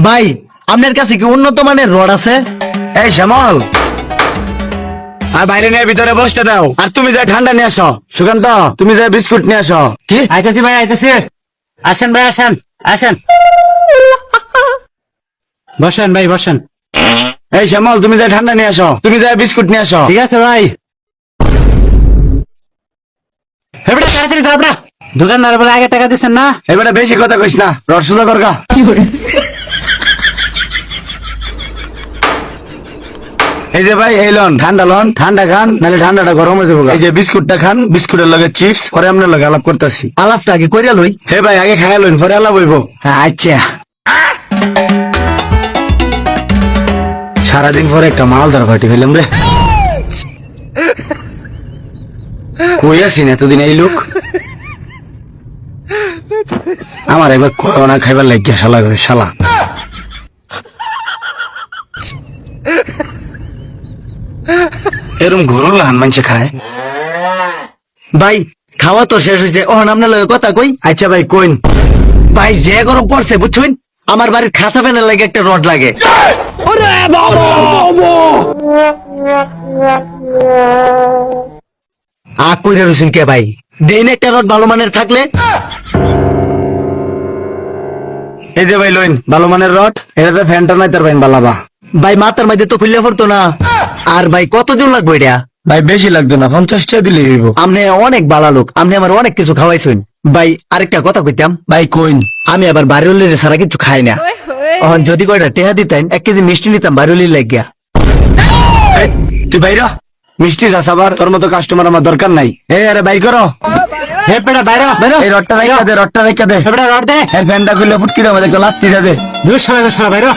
ভাই আপনার কাছে কি উন্নত মানের রড আছে? এই শ্যামল, আর বাইরে নিয়ে ভিতরে বসতে দাও। আর তুমি যা ঠান্ডা নিয়ে আসো। সুকান্ত, তুমি যা বিস্কুট নিয়ে আসো। কি? আইতেছি ভাই, আইতেছি। আসেন ভাই, আসেন আসেন, বসেন ভাই বসেন। এই শ্যামল, তুমি যা ঠান্ডা নিয়ে আসো। তুমি যা বিস্কুট নিয়ে আসো। ঠিক আছে ভাই। এবারে তাড়াতাড়ি যাও না, দোকানদার বলে আগে টাকা দিচ্ছেন না। এবারে বেশি কথা কইস না, রড সোজা করগা। এই যে ভাই, এই লন ঠান্ডা, লন ঠান্ডা খান, নাহলে ঠান্ডাটা গরম হয়ে যাবো। এই যে বিস্কুটটা খান, বিস্কুটের লগে চিপস, পরে আপনার লগে আলাপ করতেছি। আলাপটা আগে কইরা লই। হে ভাই, আগে খাইয়া লইন, পরে আলাপ হইব। আচ্ছা। সারাদিন পরে একটা মালদার পার্টি হইলাম রে। কই আছিস এতদিন এই লোক? আমার একবার করোনা খাইবার লাগিয়া শালা করে শালা। এরম ঘুরো লাহান মানুষে খায়। ভাই খাওয়া তো শেষ হয়েছে, ওহন আপনার লগে কথা কই। আচ্ছা ভাই, কইন। ভাই যে গরম পড়ছে বুঝছেন, আমার বাড়ির খাতা ফ্যানের লাগে একটা রড লাগে। কইরা রয়েছেন কে ভাই? দেন একটা রড ভালো মানের থাকলে। এই যে ভাই লইন, ভালো মানের রড। এটাতে ফ্যানটা নাই তার বাইন বালাবা। ভাই মাথার মাঝে তো খুললে পড়তো না। আর ভাই কতদিন লাগবে এটা? ভাই বেশি লাগতো না, 50 টাকা দিলে হইব। আপনি অনেক ভালো লোক, আপনি আমার অনেক কিছু খাওয়াইছেন। ভাই আরেকটা কথা কইতাম। ভাই কইন। আমি আবার বাড়িওয়ালির ছাড়া কিছু খাই না। এখন যদি কয়টা টেহা দিতেন, 1 কেজি মিষ্টি নিতাম বাড়িওয়ালির লাগিয়া। এই, তুই বাইরা মিষ্টি চাষাবার, তোর মতো কাস্টমার আমার দরকার নাই। এই আরে বাই করো। হে পেড়া বাইরে বাইরে, এই রডটা রাইখা দে, রডটা রাইখা দে। এবারে রড দে। এই ফ্যানটা খুলে ফুটকি দাও, আমাদের লাত্তি দে। দুই সবাই বাইরে।